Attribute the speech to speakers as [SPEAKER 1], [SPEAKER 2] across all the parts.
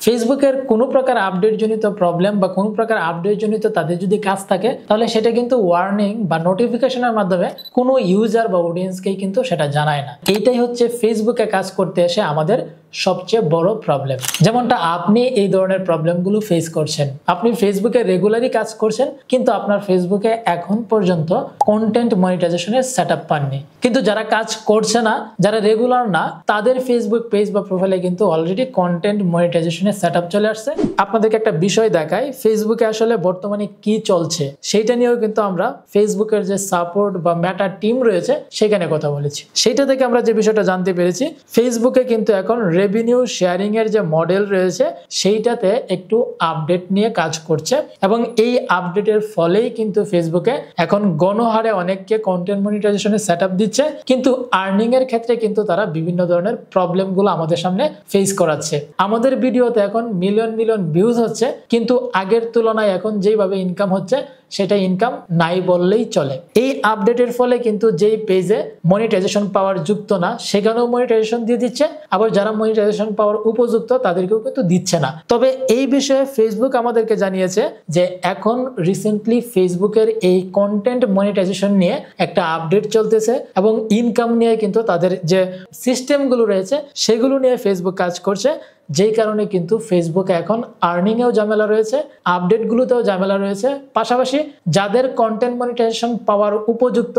[SPEAKER 1] ফেসবুকের কোনো প্রকার আপডেট জনিত প্রবলেম বা কোনো প্রকার আপডেট জনিত তাদের যদি কাজ থাকে তাহলে সেটা কিন্তু ওয়ার্নিং বা নোটিফিকেশনের মাধ্যমে কোনো ইউজার বা অডিয়েন্সকেই কিন্তু সেটা জানায় না। এইটাই হচ্ছে ফেসবুকে কাজ করতে এসে আমাদের সবচেয়ে বড় প্রবলেম। যেমনটা আপনি এই ধরনের প্রবলেমগুলো ফেস করছেন, আপনি ফেসবুকে রেগুলারই কাজ করছেন কিন্তু আপনার ফেসবুকে এখন পর্যন্ত কন্টেন্ট মনিটাইজেশনের সেটআপ পাননি। কিন্তু যারা কাজ করছে না, যারা রেগুলার না, তাদের ফেসবুক পেজ বা প্রোফাইলে কিন্তু অলরেডি কন্টেন্ট মনিটাইজেশনের সেটআপ চলে আসছে। আপনাদেরকে একটা বিষয় দেখাই ফেসবুকে আসলে বর্তমানে কি চলছে সেইটা নিয়েও কিন্তু আমরা ফেসবুকের যে সাপোর্ট বা মেটা টিম রয়েছে সেখানে কথা বলেছি। সেইটা থেকে আমরা যে বিষয়টা জানতে পেরেছি, ফেসবুকে কিন্তু এখন রেভিনিউ শেয়ারিং এর যে মডেল রয়েছে সেইটাতে একটু আপডেট নিয়ে কাজ করছে এবং এই আপডেটের ফলেই কিন্তু ফেসবুকে এখন গণহারে অনেককে কন্টেন্ট মনিটাইজেশনের সেটআপ দিচ্ছে, কিন্তু আর্নিং এর ক্ষেত্রে কিন্তু তারা বিভিন্ন ধরনের প্রবলেমগুলো আমাদের সামনে ফেস করাচ্ছে। আমাদের ভিডিওতে এখন মিলিয়ন মিলিয়ন ভিউজ হচ্ছে, কিন্তু আগের তুলনায় এখন যেভাবে ইনকাম হচ্ছে সেটা ইনকাম নাই বললেই চলে। এই আপডেটের ফলে কিন্তু যেই পেজে মনিটাইজেশন পাওয়ার যুক্ত না সেখানেও মনিটাইজেশন দিয়ে দিচ্ছে, আবার যারা মনিটাইজেশন পাওয়ার উপযুক্ত তাদেরকেও কিন্তু দিচ্ছে না। তবে এই বিষয়ে ফেসবুক আমাদেরকে জানিয়েছে যে এখন রিসেন্টলি ফেসবুকের এই কন্টেন্ট মনিটাইজেশন নিয়ে একটা আপডেট চলতেছে এবং ইনকাম নিয়ে কিন্তু তাদের যে সিস্টেমগুলো রয়েছে সেগুলো নিয়ে ফেসবুক কাজ করছে, যেই কারণে কিন্তু ফেসবুকে এখন আর্নিংয়েও ঝামেলা রয়েছে, আপডেটগুলোতেও ঝামেলা রয়েছে। পাশাপাশি যাদের কন্টেন্ট মনিটাইজেশন পাওয়ার উপযুক্ত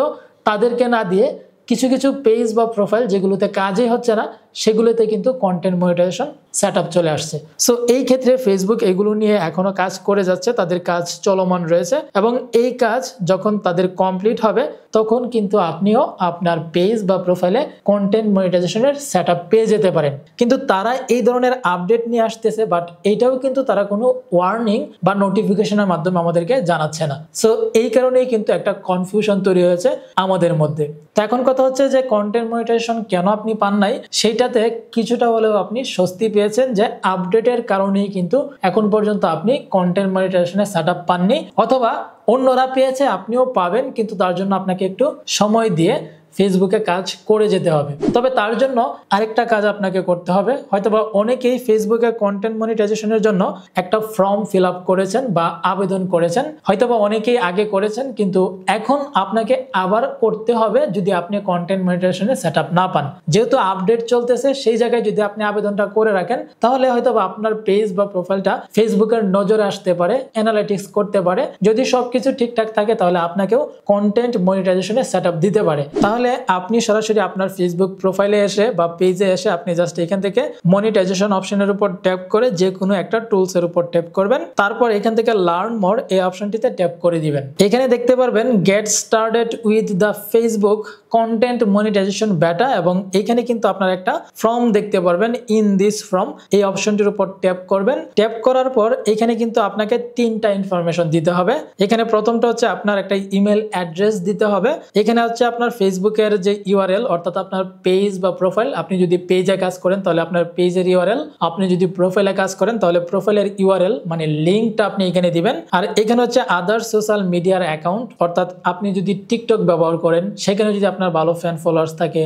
[SPEAKER 1] তাদেরকে না দিয়ে কিছু কিছু পেজ বা প্রোফাইল যেগুলোতে কাজই হচ্ছে না সেগুলোতে কিন্তু কন্টেন্ট মনিটাইজেশন সেটআপ চলে আসছে। সো এই ক্ষেত্রে ফেসবুক এগুলো নিয়ে এখনো কাজ করে যাচ্ছে, তাদের কাজ চলমান রয়েছে এবং এই কাজ যখন তাদের কমপ্লিট হবে তখন কিন্তু আপনিও আপনার পেজ বা প্রোফাইলে কন্টেন্ট মনিটাইজেশনের সেটআপ পেয়ে যেতে পারেন। কিন্তু তারা এই ধরনের আপডেট নিয়ে আসতেছে, বাট এইটাও কিন্তু তারা কোনো ওয়ার্নিং বা নোটিফিকেশনের মাধ্যমে আমাদেরকে জানাচ্ছে না। সো এই কারণেই কিন্তু একটা কনফিউশন তৈরি হয়েছে আমাদের মধ্যে। তো এখন কথা হচ্ছে যে কন্টেন্ট মনিটাইজেশন কেন আপনি পান নাই, সেইটাতে কিছুটা হলেও আপনি স্বস্তি পেয়েছেন যে আপডেটের কারণেই কিন্তু এখন পর্যন্ত আপনি কন্টেন্ট মনিটাইজেশনের সেটআপ পাননি, অথবা অন্যরা পেয়েছে আপনিও পাবেন, কিন্তু তার জন্য আপনাকে একটু সময় দিয়ে ফেসবুকে কাজ করে যেতে হবে। তবে তার জন্য আরেকটা কাজ আপনাকে করতে হবে। হয়তোবা অনেকেই ফেসবুকে কন্টেন্ট মনিটাইজেশনের জন্য একটা ফর্ম ফিল আপ করেছেন বা আবেদন করেছেন, হয়তোবা অনেকেই আগে করেছেন, কিন্তু এখন আপনাকে আবার করতে হবে যদি আপনি কন্টেন্ট মনিটাইজেশনের সেটআপ না পান। যেহেতু আপডেট চলতেছে সেই জায়গায় যদি আপনি আবেদনটা করে রাখেন তাহলে হয়তোবা আপনার পেজ বা প্রোফাইলটা ফেসবুকের নজরে আসতে পারে, অ্যানালাইটিক্স করতে পারে। যদি সবকিছু ঠিকঠাক থাকে তাহলে আপনাকেও কন্টেন্ট মনিটাইজেশনের সেটআপ দিতে পারে। তাহলে আপনি সরাসরি আপনার ফেসবুক প্রোফাইলে এসে বা পেজে এসে আপনি জাস্ট এখান থেকে মনিটাইজেশন অপশনের উপর ট্যাপ করে যে কোনো একটা টুলস এর উপর ট্যাপ করবেন, তারপর এখান থেকে লার্ন মোর এই অপশনটিতে ট্যাপ করে দিবেন। এখানে দেখতে পারবেন get started with the Facebook content monetization beta, এবং এখানে কিন্তু আপনার একটা ফর্ম দেখতে পারবেন ইন দিস ফর্ম। এই অপশনটির উপর ট্যাপ করবেন। ট্যাপ করার পর এখানে কিন্তু আপনাকে তিনটা ইনফরমেশন দিতে হবে। এখানে প্রথমটা হচ্ছে আপনার একটা ইমেল অ্যাড্রেস দিতে হবে। এখানে হচ্ছে আপনার ফেসবুকের যে ইউআরএল, অর্থাৎ আপনার পেজ বা প্রোফাইল, আপনি যদি পেজে কাজ করেন তাহলে আপনার পেজের ইউআরএল, আপনি যদি প্রোফাইলে কাজ করেন তাহলে প্রোফাইলের ইউআরএল মানে লিঙ্কটা আপনি এখানে দিবেন। আর এখানে হচ্ছে আদার সোশ্যাল মিডিয়ার অ্যাকাউন্ট, অর্থাৎ আপনি যদি টিকটক ব্যবহার করেন সেখানে যদি আপনার ভালো ফ্যান ফলোয়ার্স থাকে,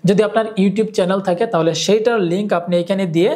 [SPEAKER 1] যদি আপনার ইউটিউব চ্যানেল থাকে তাহলে সেইটার লিঙ্ক আপনি এখানে দিয়ে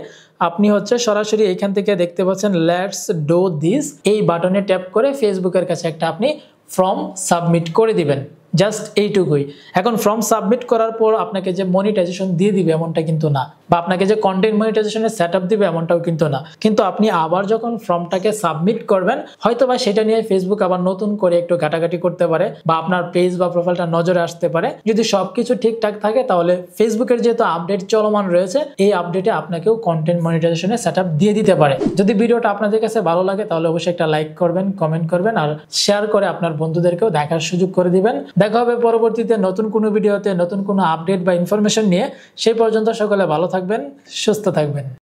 [SPEAKER 1] আপনি হচ্ছে সরাসরি এখান থেকে দেখতে পাচ্ছেন লেটস ডু দিস এই বাটনে ট্যাপ করে ফেসবুকের কাছে একটা আপনি ফর্ম সাবমিট করে দিবেন। জাস্ট এইটুকুই। এখন ফর্ম সাবমিট করার পর আপনাকে যে মনিটাইজেশন দিয়ে দিবে এমনটা কিন্তু না, বা আপনাকে যে কন্টেন্ট মনিটাইজেশনের সেটআপ দিবে এমনটাও কিন্তু না। কিন্তু আপনি আবার যখন ফর্মটাকে সাবমিট করবেন হয়তোবা সেটা নিয়ে ফেসবুক আবার নতুন করে একটু ঘাটাঘাটি করতে পারে বা আপনার পেজ বা প্রোফাইলটা নজরে আসতে পারে। যদি সবকিছু ঠিকঠাক থাকে তাহলে ফেসবুকের যেহেতু আপডেট চলমান রয়েছে এই আপডেটে আপনাকেও কন্টেন্ট মনিটাইজেশনের সেটআপ দিয়ে দিতে পারে। যদি ভিডিওটা আপনাদের কাছে ভালো লাগে তাহলে অবশ্যই একটা লাইক করবেন, কমেন্ট করবেন আর শেয়ার করে আপনার বন্ধুদেরকেও দেখার সুযোগ করে দিবেন। দেখা হবে পরবর্তীতে নতুন কোনো ভিডিওতে নতুন কোনো আপডেট বা ইনফরমেশন নিয়ে। সেই পর্যন্ত সকলে ভালো থাকবেন, সুস্থ থাকবেন।